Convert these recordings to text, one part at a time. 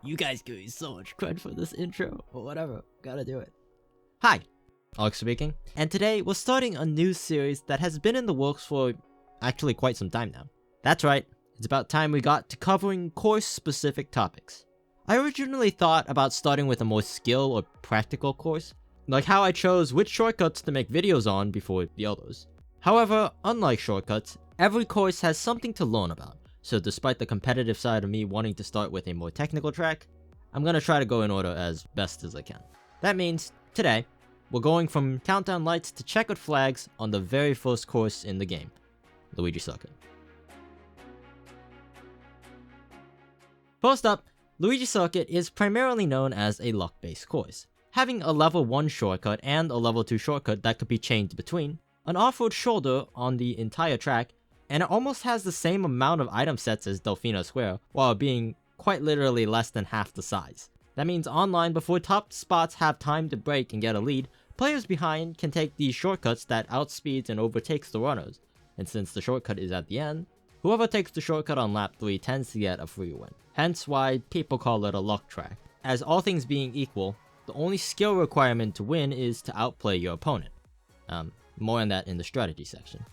You guys give me so much credit for this intro, or whatever, gotta do it. Hi, Alex speaking, and today we're starting a new series that has been in the works for actually quite some time now. That's right, it's about time we got to covering course-specific topics. I originally thought about starting with a more skill or practical course, like how I chose which shortcuts to make videos on before the others. However, unlike shortcuts, every course has something to learn about, so despite the competitive side of me wanting to start with a more technical track, I'm gonna try to go in order as best as I can. That means, today, we're going from countdown lights to checkered flags on the very first course in the game, Luigi Circuit. First up, Luigi Circuit is primarily known as a luck-based course, having a level 1 shortcut and a level 2 shortcut that could be chained between, an off-road shoulder on the entire track, and it almost has the same amount of item sets as Delfino Square, while being quite literally less than half the size. That means online, before top spots have time to break and get a lead, players behind can take these shortcuts that outspeeds and overtakes the runners, and since the shortcut is at the end, whoever takes the shortcut on lap 3 tends to get a free win. Hence why people call it a luck track. As all things being equal, the only skill requirement to win is to outplay your opponent. More on that in the strategy section.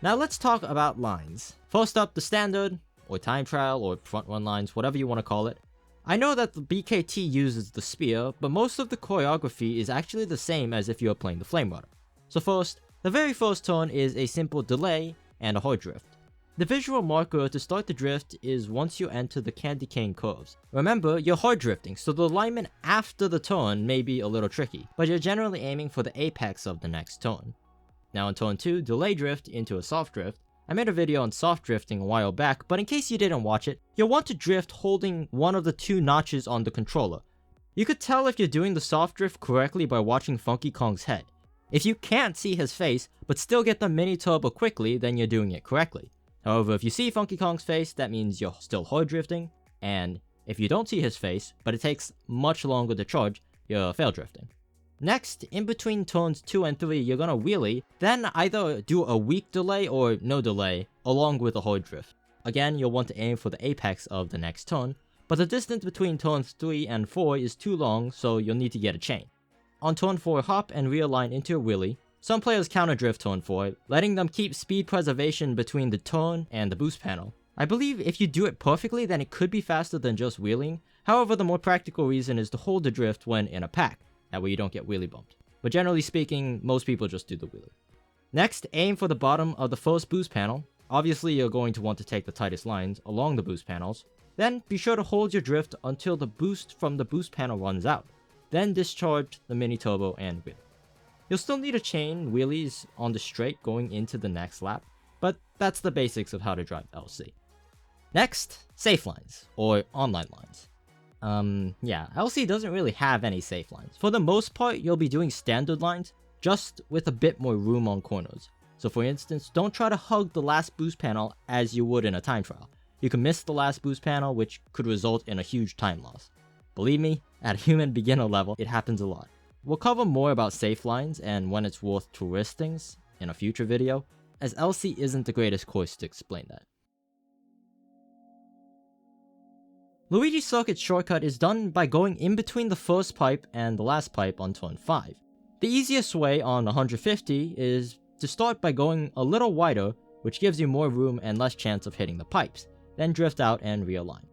Now let's talk about lines. First up, the standard, or time trial, or front run lines, whatever you want to call it. I know that the BKT uses the spear, but most of the choreography is actually the same as if you were playing the Flame Runner. So first, the very first turn is a simple delay and a hard drift. The visual marker to start the drift is once you enter the candy cane curves. Remember, you're hard drifting, so the alignment after the turn may be a little tricky, but you're generally aiming for the apex of the next turn. Now in turn 2, delay drift into a soft drift. I made a video on soft drifting a while back, but in case you didn't watch it, you'll want to drift holding one of the 2 notches on the controller. You could tell if you're doing the soft drift correctly by watching Funky Kong's head. If you can't see his face, but still get the mini turbo quickly, then you're doing it correctly. However, if you see Funky Kong's face, that means you're still hard drifting, and if you don't see his face, but it takes much longer to charge, you're fail drifting. Next, in between turns 2 and 3, you're gonna wheelie, then either do a weak delay or no delay, along with a hard drift. Again, you'll want to aim for the apex of the next turn, but the distance between turns 3 and 4 is too long, so you'll need to get a chain. On turn 4, hop and realign into a wheelie. Some players counter drift turn 4, letting them keep speed preservation between the turn and the boost panel. I believe if you do it perfectly, then it could be faster than just wheeling. However, the more practical reason is to hold the drift when in a pack. That way you don't get wheelie bumped. But generally speaking, most people just do the wheelie. Next, aim for the bottom of the first boost panel. Obviously, you're going to want to take the tightest lines along the boost panels. Then, be sure to hold your drift until the boost from the boost panel runs out. Then discharge the mini turbo and wheel. You'll still need a chain wheelies on the straight going into the next lap, but that's the basics of how to drive LC. Next, safe lines, or online lines. LC doesn't really have any safe lines. For the most part, you'll be doing standard lines, just with a bit more room on corners. So for instance, don't try to hug the last boost panel as you would in a time trial. You can miss the last boost panel, which could result in a huge time loss. Believe me, at a human beginner level, it happens a lot. We'll cover more about safe lines and when it's worth to risk things in a future video, as LC isn't the greatest course to explain that. Luigi Circuit's shortcut is done by going in between the first pipe and the last pipe on turn 5. The easiest way on 150 is to start by going a little wider, which gives you more room and less chance of hitting the pipes, then drift out and realign.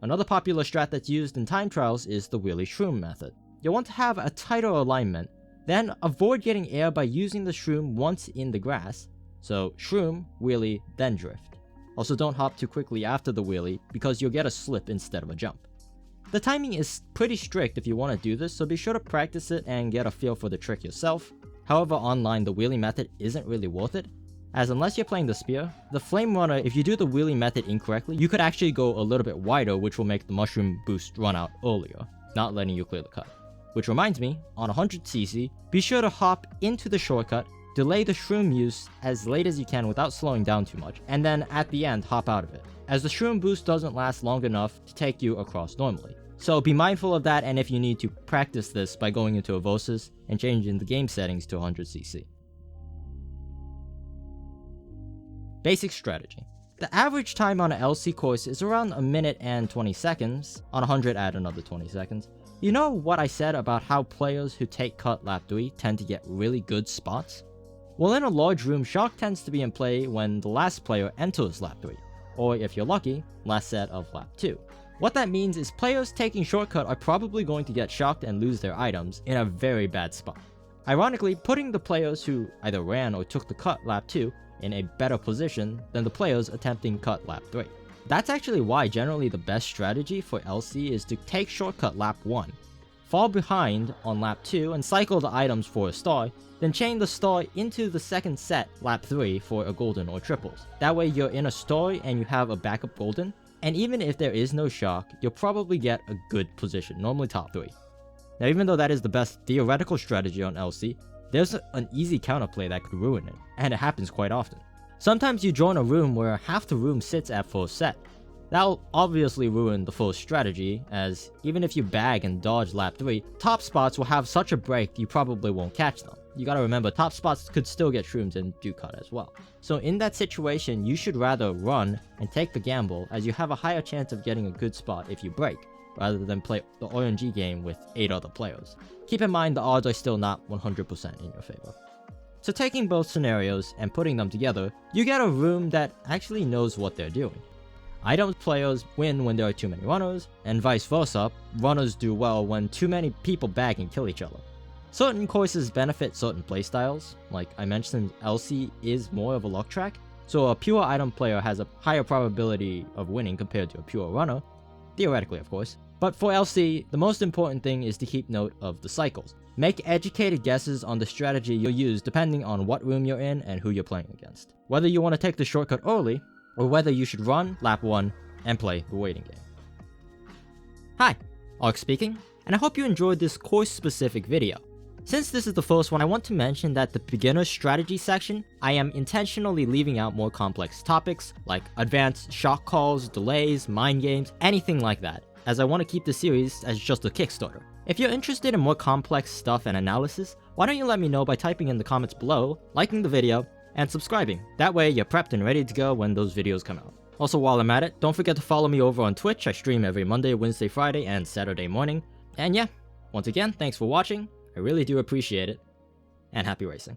Another popular strat that's used in time trials is the wheelie shroom method. You'll want to have a tighter alignment, then avoid getting air by using the shroom once in the grass, so shroom, wheelie, then drift. Also don't hop too quickly after the wheelie because you'll get a slip instead of a jump. The timing is pretty strict if you want to do this, so be sure to practice it and get a feel for the trick yourself. However, online the wheelie method isn't really worth it, as unless you're playing the spear, the Flame Runner, if you do the wheelie method incorrectly, you could actually go a little bit wider, which will make the mushroom boost run out earlier, not letting you clear the cut. Which reminds me, on 100cc, be sure to hop into the shortcut, delay the shroom use as late as you can without slowing down too much, and then at the end hop out of it, as the shroom boost doesn't last long enough to take you across normally. So be mindful of that, and if you need to practice this by going into a versus and changing the game settings to 100cc. Basic strategy. The average time on an LC course is around 1 minute and 20 seconds. On 100, add another 20 seconds. You know what I said about how players who take cut lap 3 tend to get really good spots? Well, in a large room, shock tends to be in play when the last player enters lap 3, or if you're lucky, last set of lap 2. What that means is players taking shortcut are probably going to get shocked and lose their items in a very bad spot. Ironically, putting the players who either ran or took the cut lap 2 in a better position than the players attempting cut lap 3. That's actually why generally the best strategy for LC is to take shortcut lap 1, fall behind on lap 2 and cycle the items for a star, then chain the star into the second set lap 3 for a golden or triples. That way you're in a star and you have a backup golden, and even if there is no shock, you'll probably get a good position, normally top 3. Now even though that is the best theoretical strategy on LC, there's an easy counterplay that could ruin it, and it happens quite often. Sometimes you join a room where half the room sits at full set. That'll obviously ruin the full strategy, as even if you bag and dodge lap 3, top spots will have such a break you probably won't catch them. You gotta remember, top spots could still get shrooms and do cut as well. So in that situation, you should rather run and take the gamble, as you have a higher chance of getting a good spot if you break, rather than play the RNG game with 8 other players. Keep in mind the odds are still not 100% in your favor. So taking both scenarios and putting them together, you get a room that actually knows what they're doing. Item players win when there are too many runners, and vice versa, runners do well when too many people bag and kill each other. Certain courses benefit certain playstyles, like I mentioned LC is more of a luck track, so a pure item player has a higher probability of winning compared to a pure runner, theoretically of course. But for LC, the most important thing is to keep note of the cycles. Make educated guesses on the strategy you'll use depending on what room you're in and who you're playing against. Whether you want to take the shortcut early, or whether you should run lap 1 and play the waiting game. Hi, Arc speaking, and I hope you enjoyed this course-specific video. Since this is the first one, I want to mention that the beginner strategy section, I am intentionally leaving out more complex topics like advanced shock calls, delays, mind games, anything like that, as I want to keep the series as just a Kickstarter. If you're interested in more complex stuff and analysis, why don't you let me know by typing in the comments below, liking the video, and subscribing. That way you're prepped and ready to go when those videos come out. Also, while I'm at it, don't forget to follow me over on Twitch. I stream every Monday, Wednesday, Friday, and Saturday morning. And yeah, once again, thanks for watching. I really do appreciate it, and happy racing.